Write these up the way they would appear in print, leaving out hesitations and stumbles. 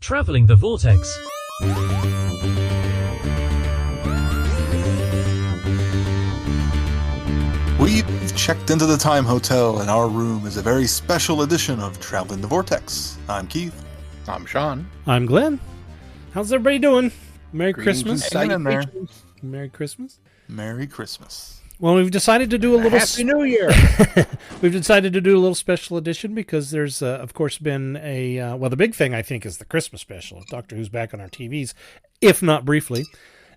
Traveling the Vortex. We've checked into the Time Hotel, and our room is a very special edition of Traveling the Vortex. I'm Keith. I'm Sean. I'm Glenn. How's everybody doing? Merry Greetings Christmas. and Hanging in there. Merry Christmas. Merry Christmas. Well, we've decided to do a little... Happy New Year. We've decided to do a little special edition because there's, of course, been a... well, the big thing, I think, is the Christmas special. Doctor Who's back on our TVs, if not briefly.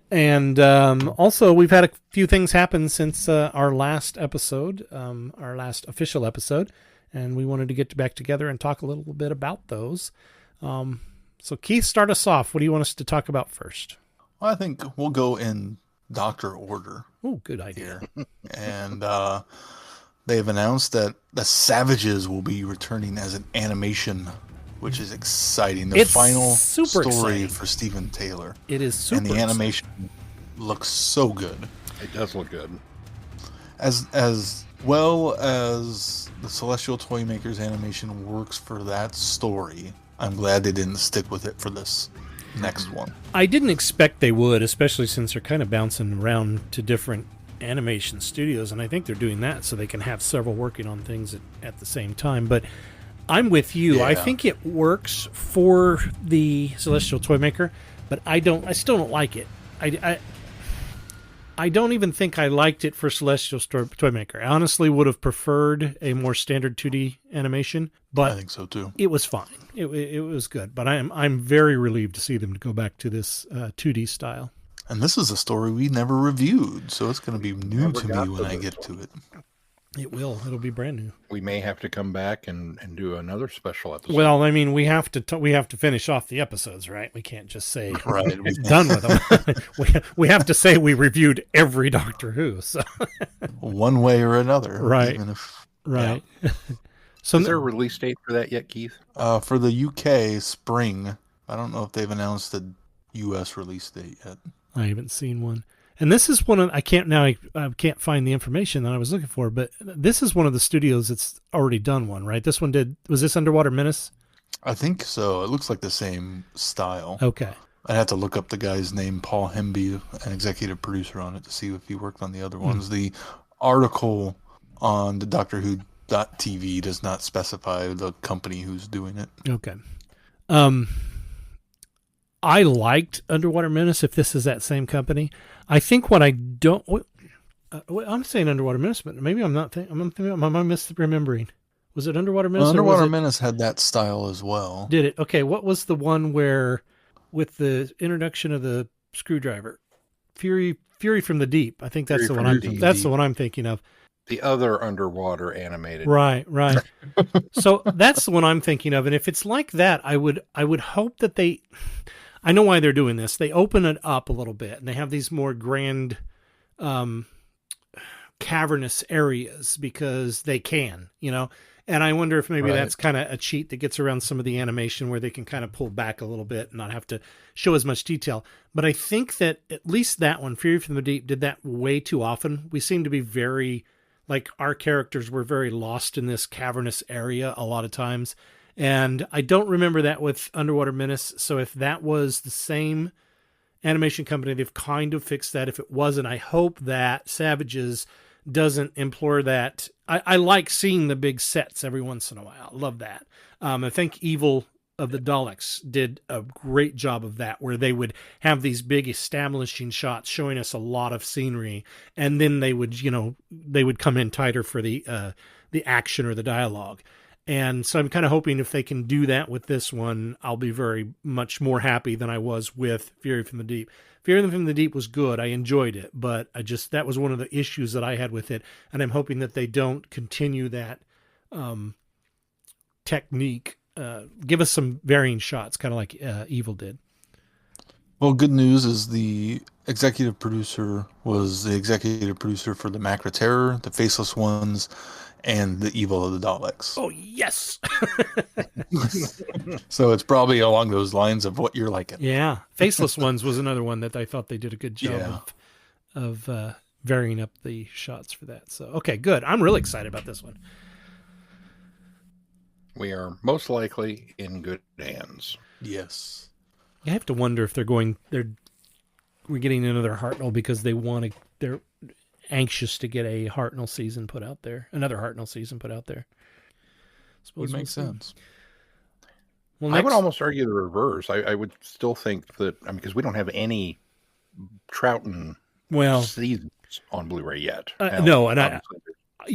And also, we've had a few things happen since our last episode, our last official episode, and we wanted to get back together and talk a little bit about those. So, Keith, start us off. What do you want us to talk about first? Well, I think we'll go in Doctor order. Oh, good idea. And they've announced that the Savages will be returning as an animation, which is exciting. The It's final super story exciting. for Stephen Taylor. It is super And the animation looks so good. It does look good. As well as the Celestial Toymakers animation works for that story, I'm glad they didn't stick with it for this next one. I didn't expect they would, especially since they're kind of bouncing around to different animation studios, and I think they're doing that so they can have several working on things at the same time. But I'm with you. Yeah. I think it works for the Celestial Toymaker, but I still don't like it. I don't even think I liked it for Celestial Toymaker. I honestly would have preferred a more standard 2D animation, but I think so too. it was fine. It was good, but I'm very relieved to see them go back to this 2D style. And this is a story we never reviewed, so it's going to be new Never to got me to when I this get to it. It'll be brand new. We may have to come back and do another special episode. Well, I mean, we have to finish off the episodes, right? We can't just say Right. we're done with them. we have to say we reviewed every Doctor Who. So One way or another. Right. Even if, right. So is there a release date for that yet, Keith? for the UK, spring. I don't know if they've announced the US release date yet. I haven't seen one. And this is one of I can't find the information that I was looking for, but this is one of the studios that's already done one, right? This one was this Underwater Menace? I think so. It looks like the same style. Okay. I'd have to look up the guy's name, Paul Hemby, an executive producer on it, to see if he worked on the other ones. The article on the Doctor Who.tv does not specify the company who's doing it. Okay. I liked Underwater Menace, if this is that same company. I think what I don't... I'm saying Underwater Menace, but maybe I'm not thinking... Am I misremembering? Was it Underwater Menace? Underwater Menace had that style as well. Did it? Okay, what was the one where, with the introduction of the screwdriver? Fury from the Deep. I think that's the one I'm thinking of. The other underwater animated. Right. So that's the one I'm thinking of. And if it's like that, I would hope that they... I know why they're doing this. They open it up a little bit, and they have these more grand, cavernous areas because they can, And I wonder if maybe that's kind of a cheat that gets around some of the animation where they can kind of pull back a little bit and not have to show as much detail. But I think that at least that one, Fury from the Deep, did that way too often. We seem to be very, like, our characters were very lost in this cavernous area a lot of times. And I don't remember that with Underwater Menace. So if that was the same animation company, they've kind of fixed that. If it wasn't, I hope that Savages doesn't implore that. I like seeing the big sets every once in a while. I love that. I think Evil of the Daleks did a great job of that, where they would have these big establishing shots showing us a lot of scenery, and then they would come in tighter for the action or the dialogue. And so I'm kind of hoping if they can do that with this one, I'll be very much more happy than I was with Fury from the Deep. Fury from the Deep was good. I enjoyed it, but that was one of the issues that I had with it. And I'm hoping that they don't continue that technique. Give us some varying shots, kind of like Evil did. Well, good news is the executive producer was the executive producer for the Macra Terror, the Faceless Ones, and the Evil of the Daleks. Oh, yes. So it's probably along those lines of what you're liking. Yeah. Faceless Ones was another one that I thought they did a good job of varying up the shots for that. So, okay, good. I'm really excited about this one. We are most likely in good hands. Yes. I have to wonder if we're getting another Hartnell because they're anxious to get a Hartnell season put out there, another Hartnell season put out there. Would make sense. Well, I would almost argue the reverse. I would still think that, I mean, because we don't have any Trouton seasons on Blu-ray yet. No, and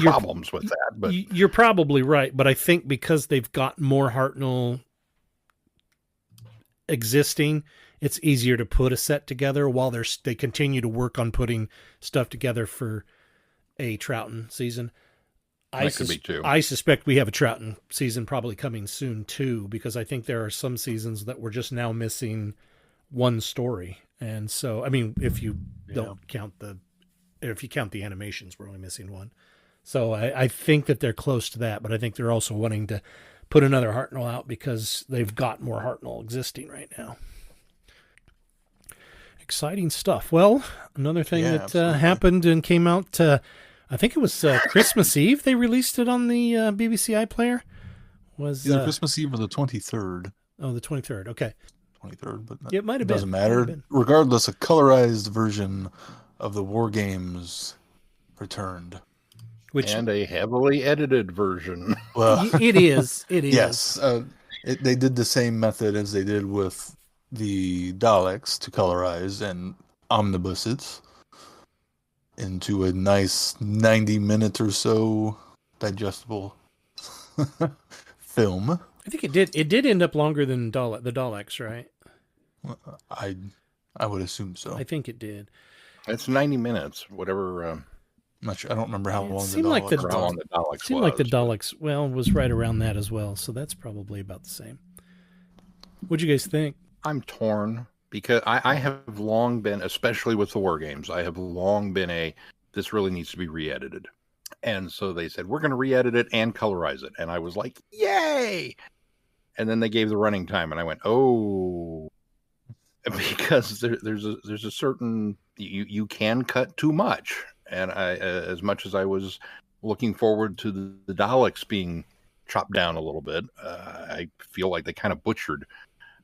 problems with that, but you're probably right. But I think because they've got more Hartnell existing, it's easier to put a set together while they continue to work on putting stuff together for a Trouton season. I suspect we have a Trouton season probably coming soon too, because I think there are some seasons that we're just now missing one story. And so, I mean, if you count the animations, we're only missing one. So I think that they're close to that, but I think they're also wanting to put another Hartnell out because they've got more Hartnell existing right now. Exciting stuff. Well, another thing that happened and came out, I think it was Christmas Eve. They released it on the BBC iPlayer. Was either Christmas Eve or the 23rd. Oh, the 23rd. Okay. 23rd, but it might have been. Doesn't matter. Regardless, a colorized version of the War Games returned. And a heavily edited version. Well, it is. It is. Yes. They did the same method as they did with the Daleks to colorize and omnibus it into a nice 90-minute or so digestible film. I think it did. It did end up longer than the Daleks, right? I would assume so. I think it did. It's 90 minutes, whatever. I don't remember how long the Daleks was. Seemed like the Daleks, was right around that as well. So that's probably about the same. What'd you guys think? I'm torn because I have long been, especially with the War Games, I have long been this really needs to be re-edited. And so they said, we're going to re-edit it and colorize it. And I was like, yay! And then they gave the running time and I went, oh, because there's a certain, you can cut too much. And as much as I was looking forward to the Daleks being chopped down a little bit, I feel like they kind of butchered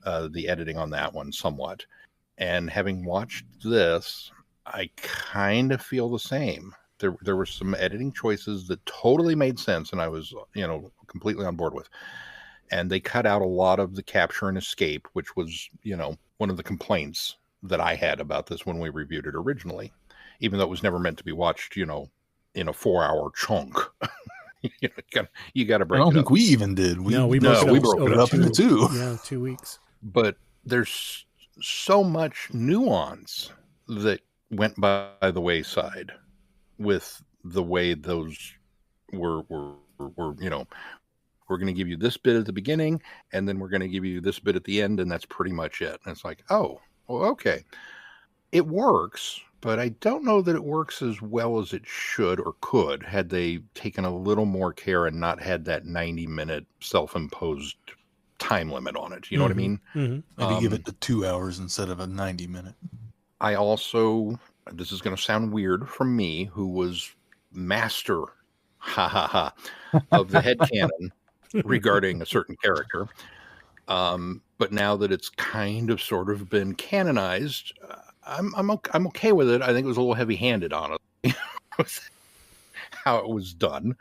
the editing on that one somewhat. And having watched this, I kind of feel the same. There were some editing choices that totally made sense, and I was, completely on board with. And they cut out a lot of the capture and escape, which was, one of the complaints that I had about this when we reviewed it originally. Even though it was never meant to be watched, in a 4-hour chunk. you got to break it up. I don't think we even did. We broke it up into 2. Yeah, 2 weeks. But there's so much nuance that went by the wayside with the way those were we're going to give you this bit at the beginning, and then we're going to give you this bit at the end, and that's pretty much it. And it's like, oh, well, okay. It works. But I don't know that it works as well as it should or could had they taken a little more care and not had that 90-minute self-imposed time limit on it. You know what I mean? Mm-hmm. Maybe give it the 2 hours instead of a 90-minute. I also, this is going to sound weird from me, who was master, of the headcanon regarding a certain character. But now that it's kind of sort of been canonized, I'm okay with it. I think it was a little heavy-handed, honestly, how it was done.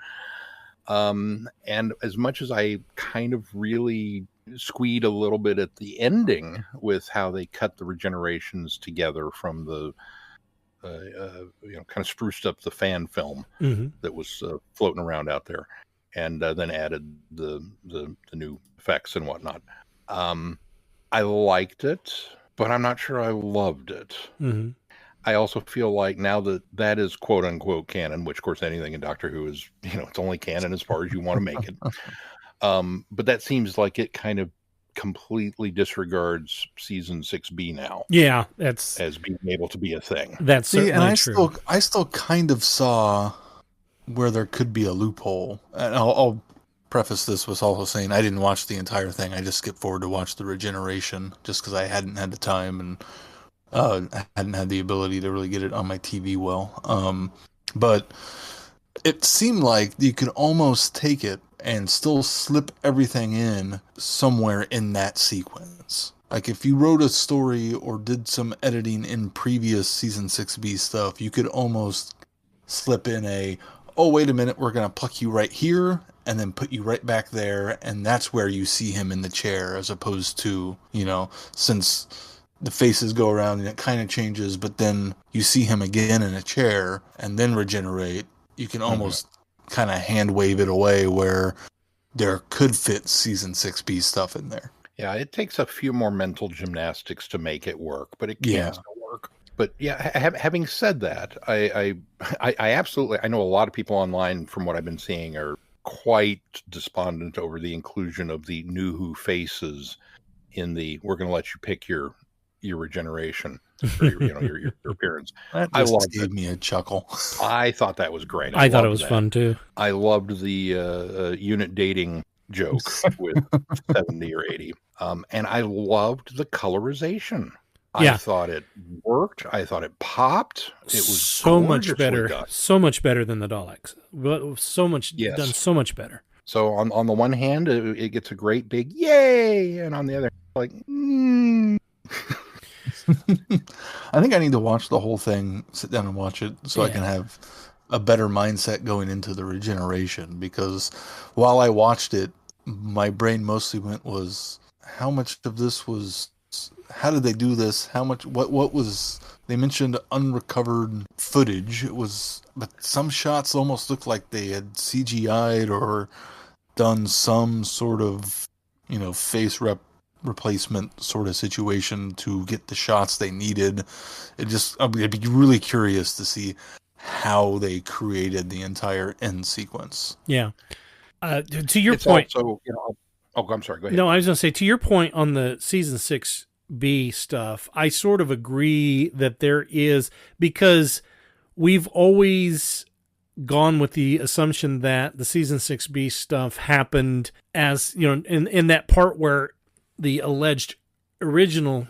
And as much as I kind of really squeed a little bit at the ending with how they cut the regenerations together from the, kind of spruced up the fan film that was floating around out there, and then added the new effects and whatnot. I liked it, but I'm not sure I loved it. Mm-hmm. I also feel like now that is quote unquote canon, which of course anything in Doctor Who is, it's only canon as far as you want to make it. But that seems like it kind of completely disregards season 6B now. Yeah, that's as being able to be a thing. That's certainly true. I still kind of saw where there could be a loophole, and I'll preface this with also saying I didn't watch the entire thing. I just skipped forward to watch the regeneration just because I hadn't had the time and hadn't had the ability to really get it on my TV well. But it seemed like you could almost take it and still slip everything in somewhere in that sequence. Like if you wrote a story or did some editing in previous season 6B stuff, you could almost slip in oh, wait a minute, we're going to pluck you right here and then put you right back there. And that's where you see him in the chair, as opposed to, since the faces go around and it kind of changes, but then you see him again in a chair and then regenerate. You can almost kind of hand wave it away where there could fit season 6B stuff in there. Yeah, it takes a few more mental gymnastics to make it work, but it can still work. But yeah, having said that, I absolutely, I know a lot of people online, from what I've been seeing, are quite despondent over the inclusion of the new Who faces in the, we're going to let you pick your regeneration, or your appearance. That just gave me a chuckle. I thought that was great. I thought it was fun too. I loved the unit dating joke with 70 or 80. And I loved the colorization. Yeah. I thought it worked. I thought it popped. It was so much better. Done. So much better than the Daleks. So much done so much better. So on the one hand, it gets a great big yay, and on the other, like, I think I need to watch the whole thing, sit down and watch it, so I can have a better mindset going into the regeneration. Because while I watched it, my brain mostly was, how much of this was, how did they do this? How much, what was, they mentioned unrecovered footage. It was, but some shots almost looked like they had CGI'd or done some sort of, face replacement sort of situation to get the shots they needed. I'd be really curious to see how they created the entire end sequence. Yeah. To your point. Also, I'm sorry. Go ahead. No, I was going to say, to your point on the season 6B stuff, I sort of agree that there is, because we've always gone with the assumption that the season 6B stuff happened as, in that part where the alleged original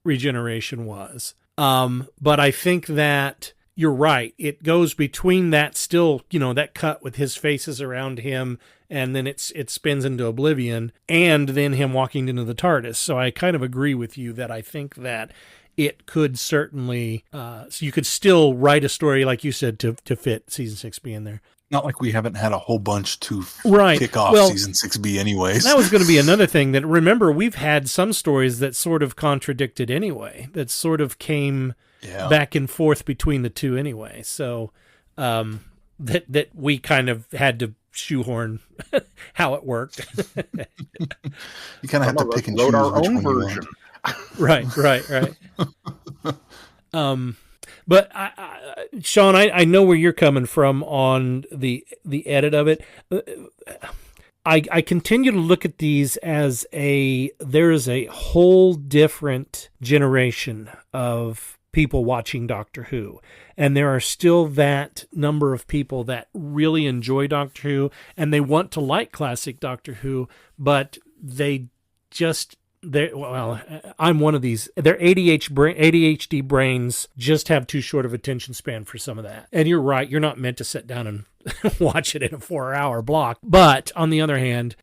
regeneration was. But I think that you're right. It goes between that still, that cut with his faces around him, and then it spins into oblivion, and then him walking into the TARDIS. So I kind of agree with you that I think that it could certainly, so you could still write a story, like you said, to fit season 6B in there. Not like we haven't had a whole bunch to kick off season 6B anyways. That was going to be another thing that, remember, we've had some stories that sort of contradicted anyway, that sort of came back and forth between the two anyway. So that we kind of had to shoehorn how it worked. You kind of have to pick and choose our which own one version. Right. But Sean, I know where you're coming from on the edit of it. I continue to look at these as there is a whole different generation of people watching Doctor Who. And there are still that number of people that really enjoy Doctor Who and they want to like classic Doctor Who, but they just... I'm one of these. Their ADHD brains just have too short of attention span for some of that. And you're right. You're not meant to sit down and watch it in a 4-hour block. But on the other hand,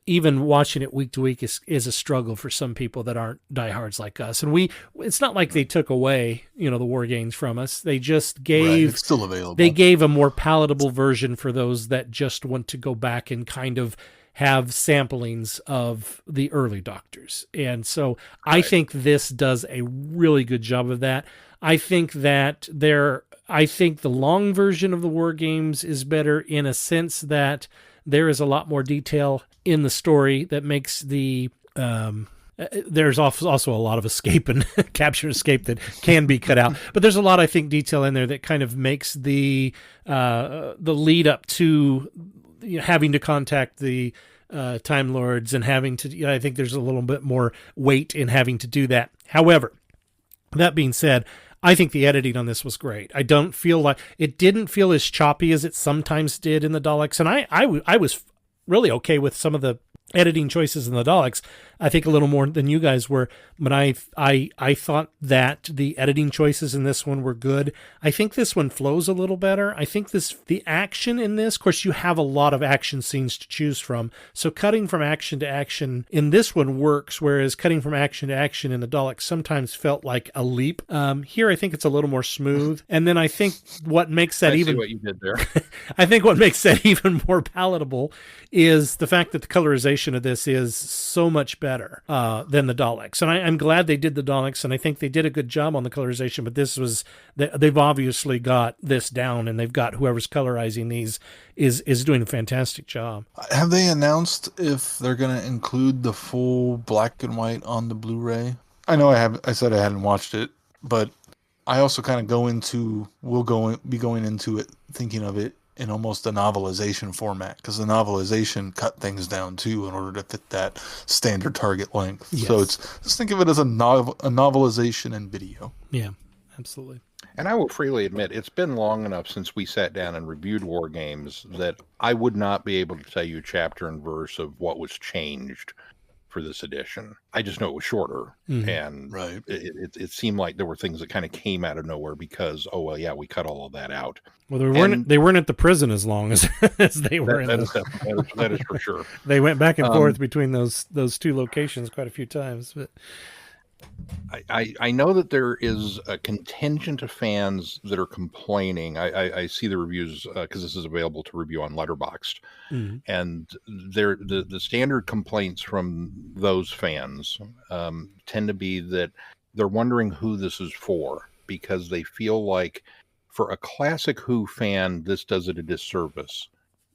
even watching it week to week is a struggle for some people that aren't diehards like us. And it's not like they took away, the War Games from us. They just gave, it's still available. They gave a more palatable version for those that just want to go back and kind of have samplings of the early Doctors. And so I think this does a really good job of that. I think that the long version of the War Games is better in a sense that there is a lot more detail in the story that makes the there's also a lot of escape and capture and escape that can be cut out, but there's a lot, I think, detail in there that kind of makes the lead up to having to contact the Time Lords and having to, I think there's a little bit more weight in having to do that. However, that being said, I think the editing on this was great. I don't feel like it didn't feel as choppy as it sometimes did in the Daleks. And I was really okay with some of the editing choices in the Daleks. I think a little more than you guys were, but I thought that the editing choices in this one were good. I think this one flows a little better. I think the action in this, of course, you have a lot of action scenes to choose from. So cutting from action to action in this one works, whereas cutting from action to action in the Daleks sometimes felt like a leap. Here, I think it's a little more smooth. And then I think what makes that see what you did there. I think what makes that even more palatable is the fact that the colorization of this is so much better than the Daleks. And I'm glad they did the Daleks, and I think they did a good job on the colorization, but they've obviously got this down, and they've got whoever's colorizing these is doing a fantastic job. Have they announced if they're going to include the full black and white on the Blu-ray? I know I said I hadn't watched it, but I also kind of be going into it thinking of it in almost a novelization format, because the novelization cut things down too in order to fit that standard target length. Yes. So just think of it as a novelization in video. Yeah, absolutely. And I will freely admit, it's been long enough since we sat down and reviewed War Games that I would not be able to tell you chapter and verse of what was changed for this edition. I just know it was shorter, and right. It seemed like there were things that kind of came out of nowhere because, we cut all of that out. Well, they weren't at the prison as long as they were. That is for sure. They went back and forth between those two locations quite a few times, but. I know that there is a contingent of fans that are complaining. I see the reviews because this is available to review on Letterboxd, and the standard complaints from those fans tend to be that they're wondering who this is for, because they feel like for a classic Who fan, this does it a disservice,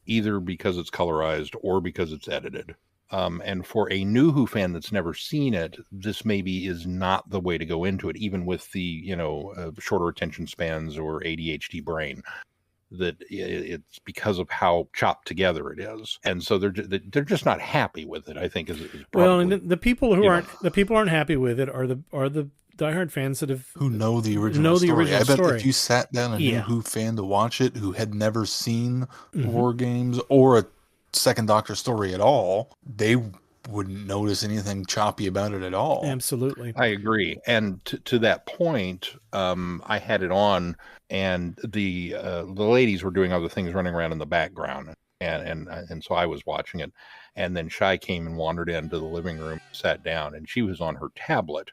either because it's colorized or because it's edited. And for a new Who fan that's never seen it, this maybe is not the way to go into it, even with the, shorter attention spans or ADHD brain, that it's because of how chopped together it is. And so they're just not happy with it, I think. Is probably, well, and the people who aren't happy with it are the diehard fans who know the original story. I bet if you sat down a new Who fan to watch it who had never seen War Games or a Second Doctor story at all, they wouldn't notice anything choppy about it at all. Absolutely. I agree. And to that point, I had it on, and the ladies were doing other things running around in the background. And so I was watching it. And then Shai came and wandered into the living room, sat down, and she was on her tablet.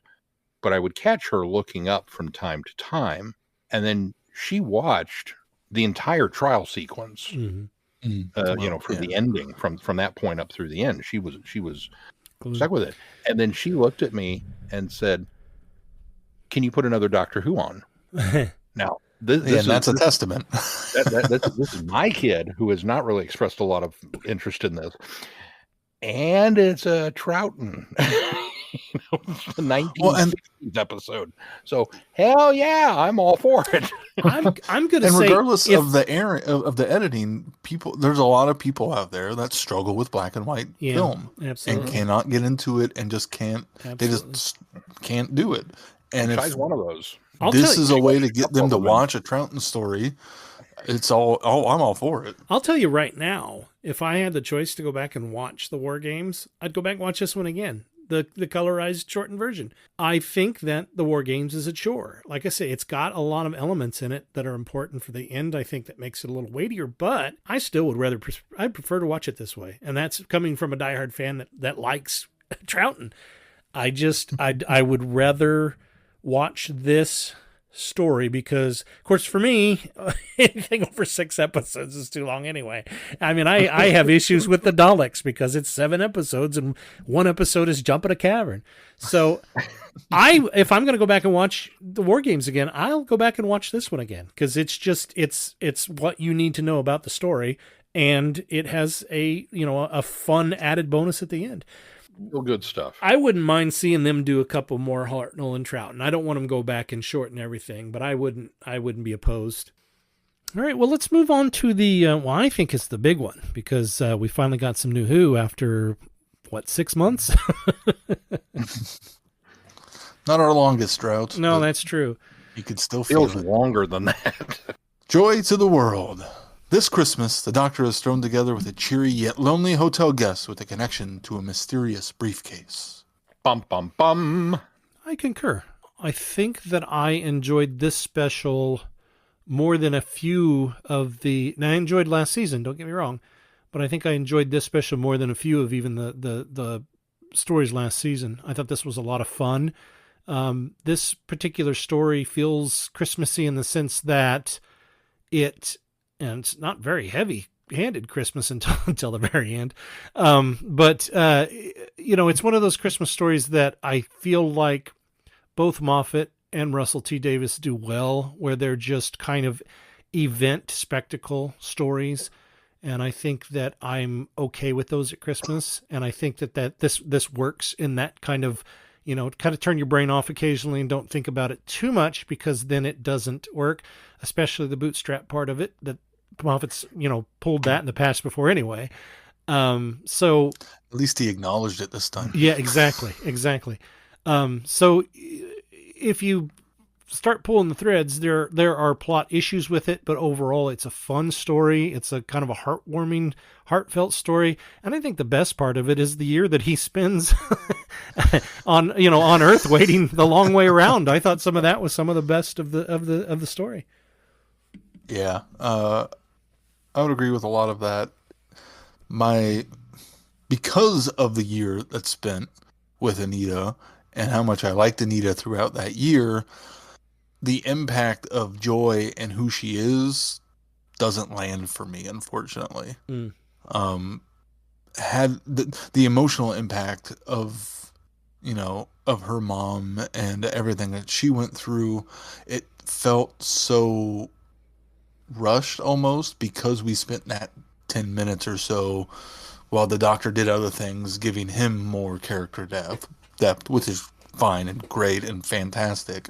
But I would catch her looking up from time to time. And then she watched the entire trial sequence. The ending from that point up through the end. She was stuck with it. And then she looked at me and said, "Can you put another Doctor Who on?" Now, that's a testament. This is my kid who has not really expressed a lot of interest in this. And it's a Troughton. The 1960s episode. So hell yeah, I'm all for it. I'm gonna and say, regardless of the of the editing, there's a lot of people out there that struggle with black and white film and cannot get into it and just can't. Absolutely. They just can't do it. And if one of those, this is a way to get them to watch a Troughton story, it's I'm all for it. I'll tell you right now, if I had the choice to go back and watch the War Games, I'd go back and watch this one again. The colorized shortened version. I think that the War Games is a chore. Like I say, it's got a lot of elements in it that are important for the end. I think that makes it a little weightier, but I still would I'd prefer to watch it this way. And that's coming from a diehard fan that likes Troughton. I would rather watch this story because, of course, for me, anything over 6 episodes is too long anyway. I mean, I have issues with the Daleks because it's 7 episodes and 1 episode is Jump in a Cavern. So if I'm going to go back and watch the War Games again, I'll go back and watch this one again because it's what you need to know about the story, and it has a fun added bonus at the end. Real good stuff. I wouldn't mind seeing them do a couple more Hartnell and Troughton. I don't want them to go back and shorten everything, but I wouldn't be opposed. All right, well, let's move on to the, I think it's the big one, because we finally got some new Who after, 6 months? Not our longest drought. No, that's true. You could still feel it. Longer than that. Joy to the world. This Christmas, the Doctor is thrown together with a cheery yet lonely hotel guest with a connection to a mysterious briefcase. Bum, bum, bum. I concur. I think that I enjoyed this special more than a few of the. Now, I enjoyed last season, don't get me wrong, but I think I enjoyed this special more than a few of even the stories last season. I thought this was a lot of fun. This particular story feels Christmassy in the sense that and it's not very heavy handed Christmas until the very end. But it's one of those Christmas stories that I feel like both Moffat and Russell T Davies do well, where they're just kind of event spectacle stories. And I think that I'm okay with those at Christmas. And I think that this works in that kind of, kind of turn your brain off occasionally and don't think about it too much, because then it doesn't work, especially the bootstrap part of it that Moffat's, pulled that in the past before anyway. So at least he acknowledged it this time. Yeah, exactly. So if you start pulling the threads, there are plot issues with it, but overall it's a fun story. It's a kind of a heartwarming, heartfelt story. And I think the best part of it is the year that he spends on Earth waiting the long way around. I thought some of that was some of the best of the story. Yeah. I would agree with a lot of that. Because of the year that's spent with Anita and how much I liked Anita throughout that year, the impact of Joy and who she is doesn't land for me, unfortunately. Had the emotional impact of her mom and everything that she went through, it felt so rushed almost, because we spent that 10 minutes or so while the Doctor did other things, giving him more character depth, which is fine and great and fantastic.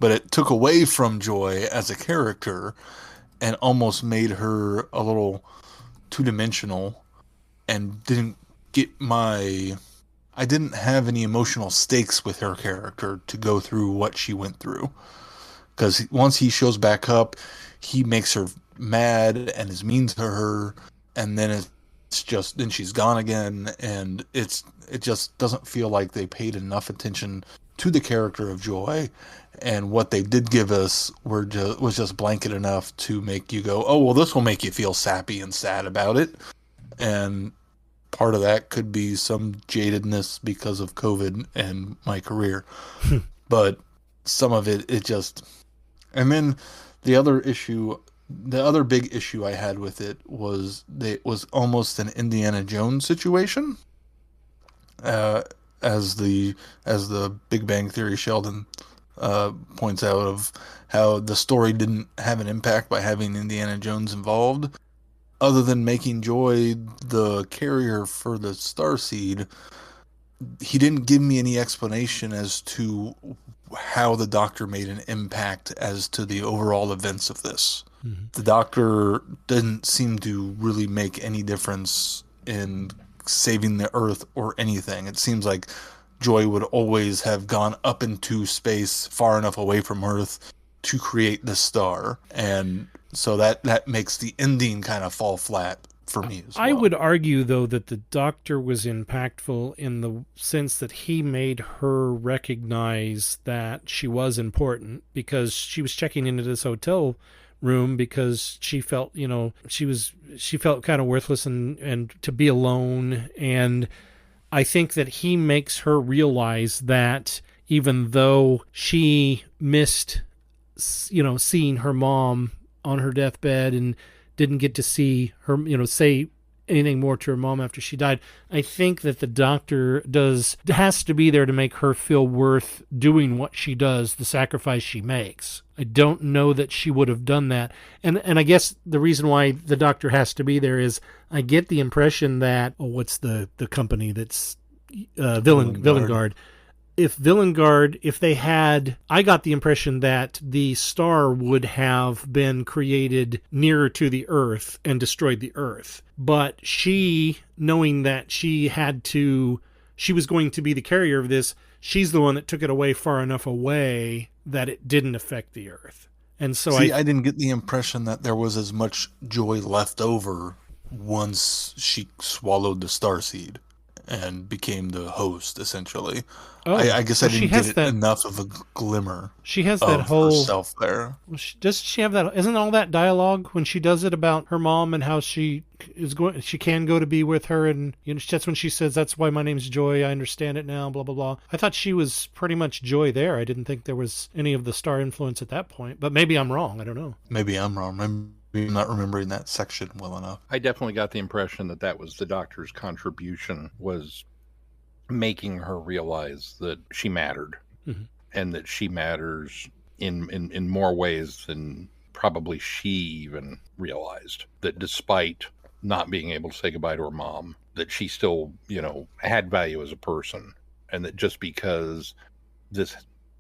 But it took away from Joy as a character and almost made her a little two-dimensional, and I didn't have any emotional stakes with her character to go through what she went through. Because once he shows back up, he makes her mad and is mean to her, and then then she's gone again, and it just doesn't feel like they paid enough attention to the character of Joy, and what they did give us was just blanket enough to make you go, oh, well, this will make you feel sappy and sad about it. And part of that could be some jadedness because of COVID and my career. But some of it just... And then the other big issue I had with it was it was almost an Indiana Jones situation. As the Big Bang Theory Sheldon points out, of how the story didn't have an impact by having Indiana Jones involved, other than making Joy the carrier for the Starseed. He didn't give me any explanation as to how the Doctor made an impact as to the overall events of this. Mm-hmm. The Doctor didn't seem to really make any difference in saving the Earth or anything. It seems like Joy would always have gone up into space far enough away from Earth to create the star. And so that makes the ending kind of fall flat for me as well. I would argue, though, that the Doctor was impactful in the sense that he made her recognize that she was important, because she was checking into this hotel room because she felt, she felt kind of worthless and to be alone. And I think that he makes her realize that even though she missed, seeing her mom on her deathbed and didn't get to see her, say anything more to her mom after she died, I think that the Doctor has to be there to make her feel worth doing what she does, the sacrifice she makes. I don't know that she would have done that. And I guess the reason why the Doctor has to be there is I get the impression that, what's the company that's Villengard. I got the impression that the star would have been created nearer to the Earth and destroyed the Earth. But she, knowing that she was going to be the carrier of this, she's the one that took it away far enough away that it didn't affect the Earth. And so I didn't get the impression that there was as much Joy left over once she swallowed the starseed. and became the host essentially. Oh, I guess I well, she didn't get has it that. enough of a glimmer She has that of whole. herself there. Does she have that? Isn't all that dialogue when she does it about her mom and how she is going? She can go to be with her, and that's when she says, "That's why my name's Joy. I understand it now." Blah blah blah. I thought she was pretty much Joy there. I didn't think there was any of the star influence at that point, but maybe I'm wrong. I don't know. Maybe I'm wrong. Maybe I'm not remembering that section well enough. I definitely got the impression that was the Doctor's contribution, was making her realize that she mattered, mm-hmm. and that she matters in more ways than probably she even realized. That despite not being able to say goodbye to her mom, that she still, had value as a person, and that just because this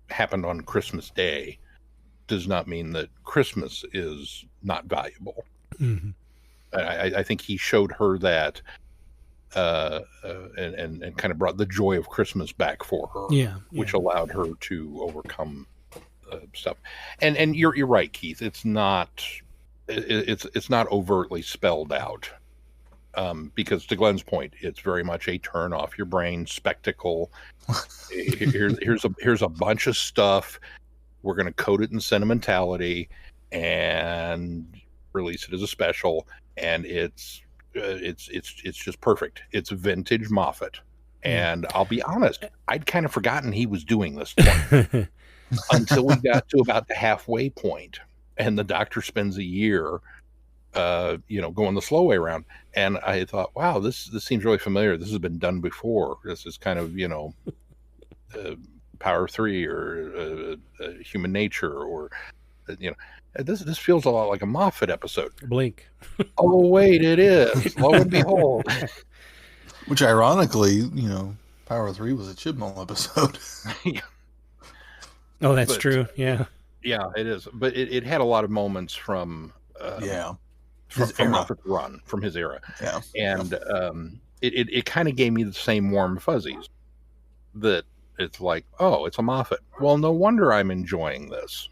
happened on Christmas Day does not mean that Christmas is not valuable. Mm-hmm. I think he showed her that, and kind of brought the joy of Christmas back for her, which allowed her to overcome stuff. And you're right, Keith. It's not overtly spelled out, because to Glenn's point, it's very much a turn off your brain spectacle. Here's a bunch of stuff. We're going to code it in sentimentality and release it as a special, and it's just perfect. It's vintage Moffat. And I'll be honest, I'd kind of forgotten he was doing this until we got to about the halfway point, and the Doctor spends a year going the slow way around, and I thought, wow, this seems really familiar. This has been done before. This is kind of Power 3 or Human Nature, or this feels a lot like a Moffat episode. Blink. Oh wait, it is. Lo and behold. Which ironically, Power 3 was a Chibnall episode. Oh, that's true. Yeah. Yeah, it is. But it had a lot of moments from Moffat's run, from his era. Yeah. And it kind of gave me the same warm fuzzies, that it's like, oh, it's a Moffat. Well, no wonder I'm enjoying this,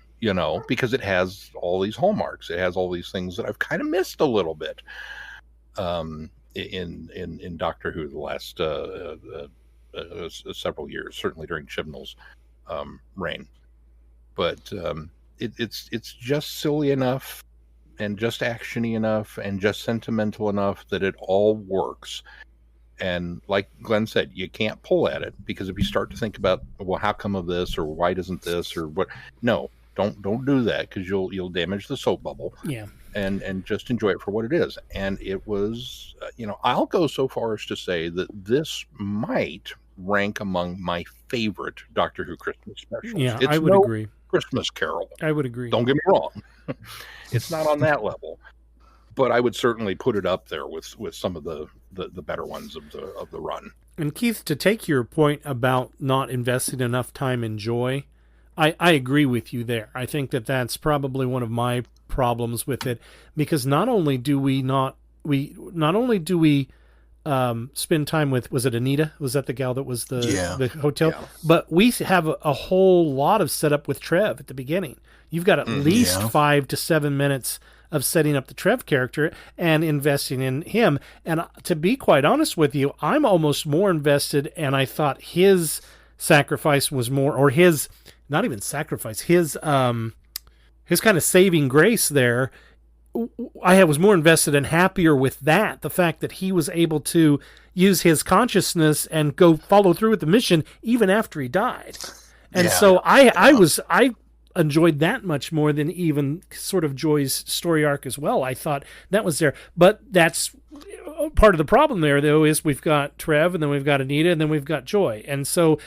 because it has all these hallmarks. It has all these things that I've kind of missed a little bit in Doctor Who the last several years, certainly during Chibnall's reign. But it's just silly enough, and just actiony enough, and just sentimental enough that it all works. And like Glenn said, you can't pull at it, because if you start to think about, well, how come of this, or why doesn't this, or what? No, don't do that, because you'll damage the soap bubble. Yeah. And just enjoy it for what it is. And it was, I'll go so far as to say that this might rank among my favorite Doctor Who Christmas specials. Yeah, I would agree. Christmas Carol. I would agree. Don't get me wrong. It's not on that level, but I would certainly put it up there with some of the better ones of the run. And Keith, to take your point about not investing enough time in Joy, I agree with you there. I think that's probably one of my problems with it, because not only do we spend time with, was it Anita? Was that the gal that was the hotel? Yeah. But we have a whole lot of setup with Trev at the beginning. You've got at least 5 to 7 minutes of setting up the Trev character and investing in him. And to be quite honest with you, I'm almost more invested, and I thought his sacrifice was more, or his, not even sacrifice, his kind of saving grace there, I was more invested and happier with that. The fact that he was able to use his consciousness and go follow through with the mission even after he died. And so I enjoyed that much more than even sort of Joy's story arc as well. I thought that was there. But that's part of the problem there, though, is we've got Trev, and then we've got Anita, and then we've got Joy. And so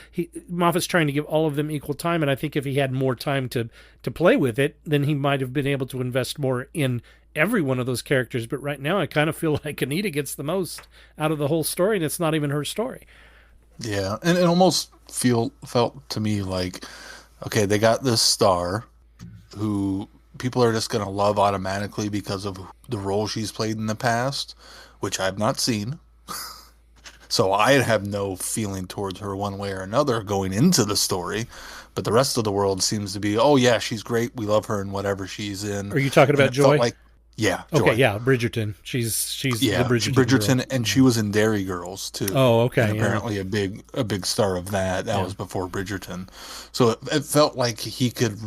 Moffat's trying to give all of them equal time, and I think if he had more time to play with it, then he might have been able to invest more in every one of those characters. But right now I kind of feel like Anita gets the most out of the whole story, and it's not even her story. Yeah, and it almost felt to me like, okay, they got this star who people are just going to love automatically because of the role she's played in the past, which I've not seen. So I have no feeling towards her one way or another going into the story. But the rest of the world seems to be, oh yeah, she's great. We love her in whatever she's in. Are you talking about Joy? Yeah, Okay, Joy. yeah, Bridgerton. She's the Bridgerton, girl. and she was in Dairy Girls too. Oh, okay, and apparently a big star of that. That was before Bridgerton, so it felt like he could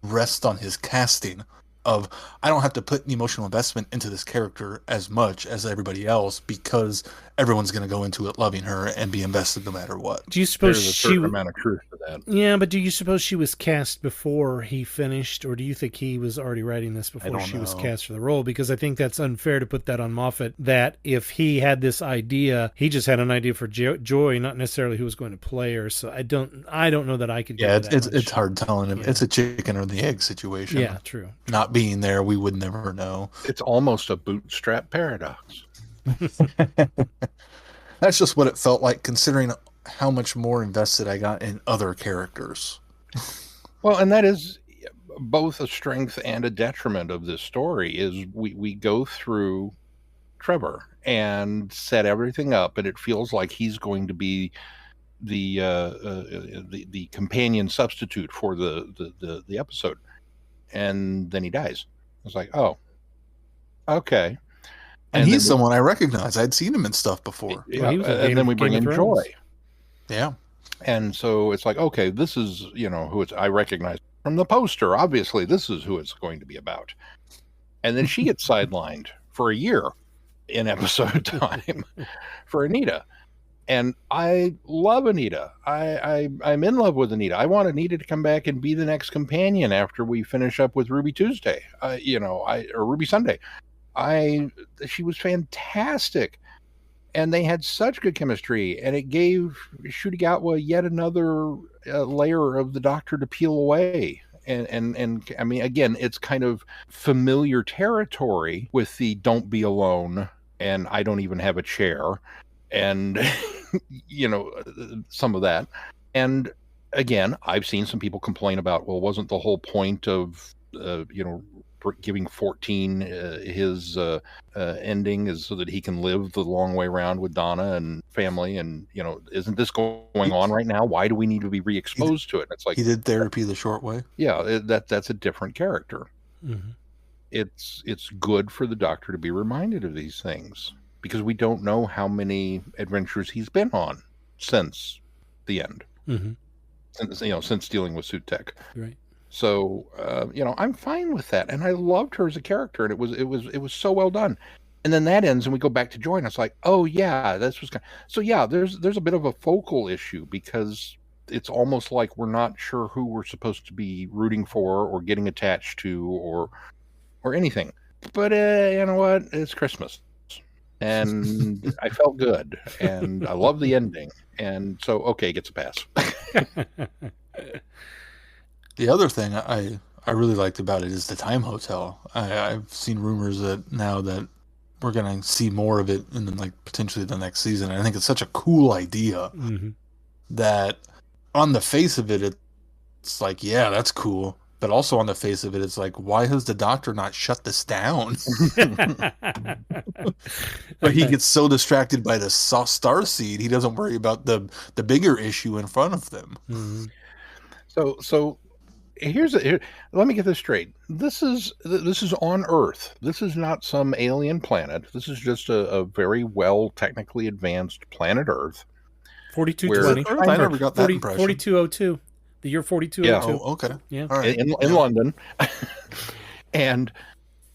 rest on his casting of I don't have to put an emotional investment into this character as much as everybody else because everyone's going to go into it loving her and be invested no matter what. Do you suppose There's a certain amount of truth to that. Yeah, but do you suppose she was cast before he finished, or do you think he was already writing this before she was cast for the role? Because I think that's unfair to put that on Moffat, that if he had this idea, he just had an idea for Joy, not necessarily who was going to play her. So I don't know that I could give it's hard telling him. It's a chicken or the egg situation. Yeah, true. Not being there, we would never know. It's almost a bootstrap paradox. That's just what it felt like, considering how much more invested I got in other characters. Well, and that is both a strength and a detriment of this story. Is we go through Trevor and set everything up, and it feels like he's going to be the companion substitute for the episode, and then he dies. It's like, oh, okay. And he's someone I recognize. I'd seen him in stuff before. Yeah, and then we bring in Joy. Yeah. And so it's like, okay, this is, who I recognize from the poster. Obviously, this is who it's going to be about. And then she gets sidelined for a year in episode time for Anita. And I love Anita. I'm in love with Anita. I want Anita to come back and be the next companion after we finish up with Ruby Tuesday, or Ruby Sunday. She was fantastic, and they had such good chemistry, and it gave Shudigatwa yet another layer of the Doctor to peel away. And I mean, again, it's kind of familiar territory with the "don't be alone" and "I don't even have a chair," and some of that. And again, I've seen some people complain about, well, wasn't the whole point of giving 14 his ending is so that he can live the long way around with Donna and family, and isn't this going on right now? Why do we need to be re-exposed to it? It's like he did therapy the short way. Yeah, that's a different character. Mm-hmm. It's good for the Doctor to be reminded of these things, because we don't know how many adventures he's been on since the end. Mm-hmm. Since dealing with Sutek. Right. So, I'm fine with that. And I loved her as a character, and it was so well done. And then that ends and we go back to Joy, and it's like, oh yeah, this was so yeah, there's a bit of a focal issue, because it's almost like we're not sure who we're supposed to be rooting for or getting attached to or anything. But you know what? It's Christmas. And I felt good, and I love the ending. And so, okay, gets a pass. The other thing I really liked about it is the time hotel. I've seen rumors that now that we're going to see more of it in potentially the next season. And I think it's such a cool idea that on the face of it, it's like, yeah, that's cool. But also on the face of it, it's like, why has the Doctor not shut this down? But he gets so distracted by the starseed, he doesn't worry about the bigger issue in front of them. Mm-hmm. So let me get this straight. This is on Earth. This is not some alien planet. This is just a very well technically advanced planet Earth. 4220. I never got that impression. 4202. The year 4202. Yeah. Oh, okay. Yeah. All right. In London. And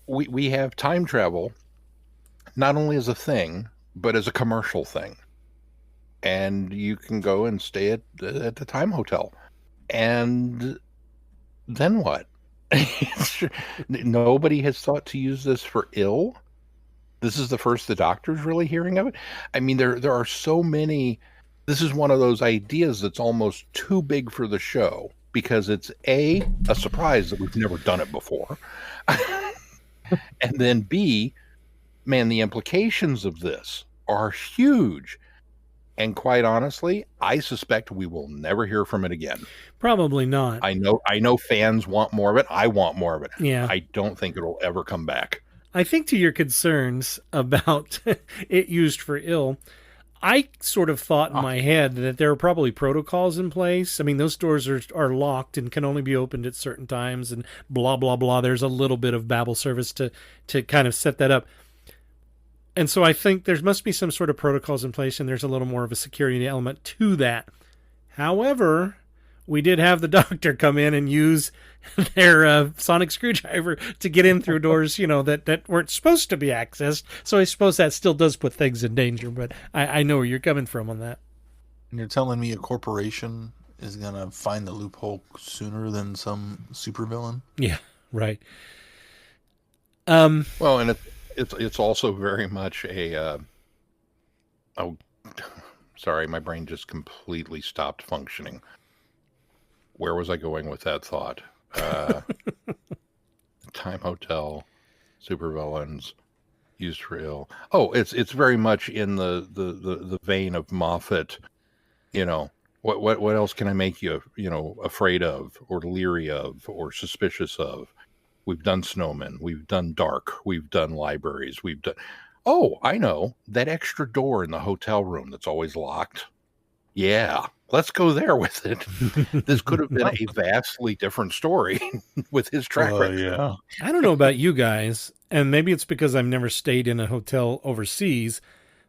we have time travel not only as a thing, but as a commercial thing. And you can go and stay at the time hotel. And then what? Nobody has thought to use this for ill. This is the first the Doctor's really hearing of it. I mean, there are so many. This is one of those ideas that's almost too big for the show, because it's a surprise that we've never done it before. And then B, man, the implications of this are huge. And quite honestly, I suspect we will never hear from it again. Probably not. I know fans want more of it. I want more of it. Yeah. I don't think it'll ever come back. I think to your concerns about it used for ill, I sort of thought in my head that there are probably protocols in place. I mean, those doors are locked and can only be opened at certain times and blah, blah, blah. There's a little bit of Babel service to kind of set that up. And so I think there must be some sort of protocols in place, and there's a little more of a security element to that. However, we did have the doctor come in and use their sonic screwdriver to get in through doors, that weren't supposed to be accessed. So I suppose that still does put things in danger, but I know where you're coming from on that. And you're telling me a corporation is going to find the loophole sooner than some supervillain? Yeah, right. Well, and it's also very much a sorry, my brain just completely stopped functioning. Where was I going with that thought? Time Hotel, supervillains, used for ill. Oh, it's very much in the vein of Moffat. What else can I make you afraid of, or leery of, or suspicious of? We've done snowmen, we've done dark, we've done libraries, we've done. Oh, I know, that extra door in the hotel room that's always locked. Yeah, let's go there with it. This could have been a vastly different story with his track record. Yeah. I don't know about you guys, and maybe it's because I've never stayed in a hotel overseas,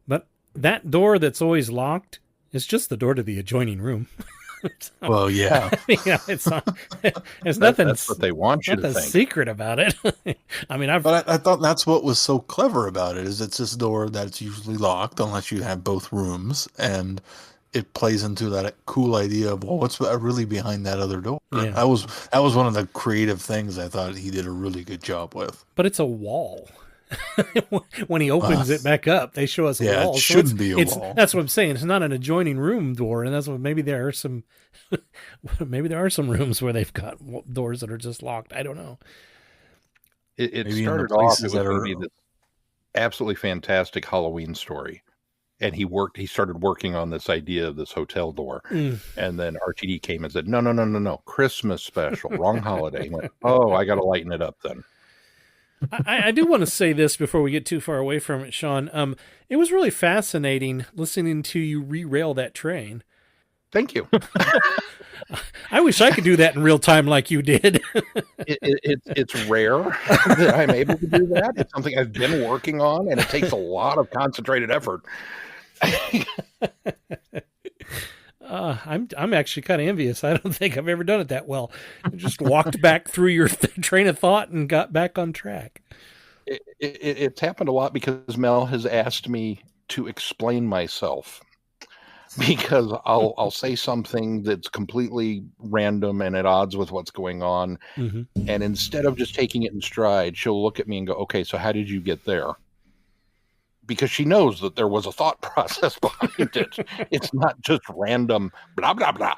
but that door that's always locked is just the door to the adjoining room. Well, yeah. It's not. There's nothing. That's what they want you to think. Secret about it. I mean, But I thought that's what was so clever about it, is it's this door that's usually locked unless you have both rooms, and it plays into that cool idea of, well, what's really behind that other door? Yeah. That was one of the creative things I thought he did a really good job with. But it's a wall. When he opens it back up, they show us a wall. It shouldn't be a wall. That's what I'm saying. It's not an adjoining room door, and that's what maybe there are some rooms where they've got doors that are just locked. I don't know. It started off with this absolutely fantastic Halloween story. And he started working on this idea of this hotel door. And then RTD came and said, no, Christmas special, wrong holiday. He went, oh, I got to lighten it up then. I do want to say this before we get too far away from it, Sean. It was really fascinating listening to you re-rail that train. Thank you. I wish I could do that in real time like you did. It's rare that I'm able to do that. It's something I've been working on, and it takes a lot of concentrated effort. I'm actually kind of envious. I don't think I've ever done it that well. I just walked back through your train of thought and got back on track. It's happened a lot because Mel has asked me to explain myself, because I'll say something that's completely random and at odds with what's going on. Mm-hmm. And instead of just taking it in stride, she'll look at me and go, okay, so how did you get there? Because she knows that there was a thought process behind it. It's not just random blah, blah, blah.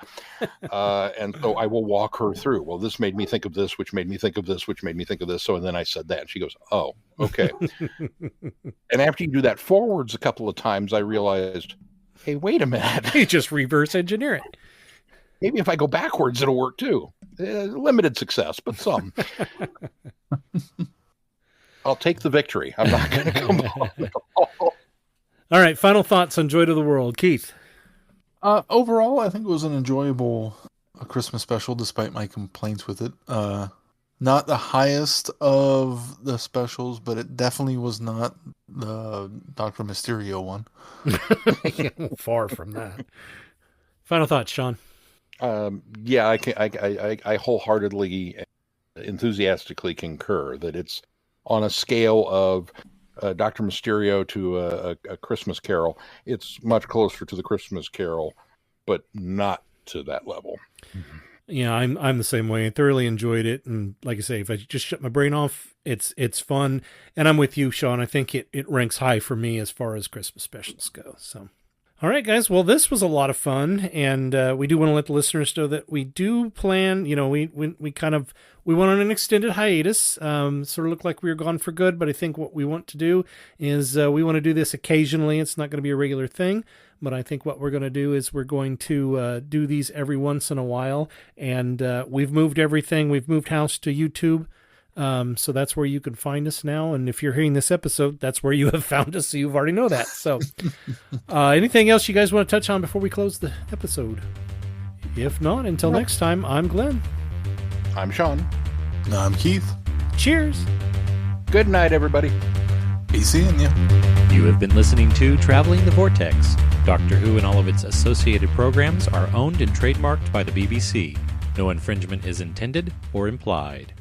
And so I will walk her through. Well, this made me think of this, which made me think of this, which made me think of this. So, and then I said that. And she goes, oh, okay. And after you do that forwards a couple of times, I realized, hey, wait a minute. You just reverse engineer it. Maybe if I go backwards, it'll work too. Limited success, but some. I'll take the victory. I'm not going to come on. All right, final thoughts on Joy to the World. Keith? Overall, I think it was an enjoyable Christmas special, despite my complaints with it. Not the highest of the specials, but it definitely was not the Dr. Mysterio one. Far from that. Final thoughts, Sean? Yeah, I wholeheartedly, enthusiastically concur that it's on a scale of Dr. Mysterio to a Christmas Carol. It's much closer to the Christmas Carol, but not to that level. Yeah, I'm the same way. I thoroughly enjoyed it, and like I say, if I just shut my brain off, it's fun. And I'm with you, Sean. I think it ranks high for me as far as Christmas specials go. So, all right, guys. Well, this was a lot of fun, and we do want to let the listeners know that we do plan. We went on an extended hiatus. Sort of looked like we were gone for good, but I think what we want to do is we want to do this occasionally. It's not going to be a regular thing. But I think what we're going to do is we're going to do these every once in a while. And we've moved everything. We've moved house to YouTube. So that's where you can find us now. And if you're hearing this episode, that's where you have found us. So you already know that. So anything else you guys want to touch on before we close the episode? If not, until next time, I'm Glenn. I'm Sean. I'm Keith. Cheers. Good night, everybody. Be seeing you. You have been listening to Traveling the Vortex. Doctor Who and all of its associated programs are owned and trademarked by the BBC. No infringement is intended or implied.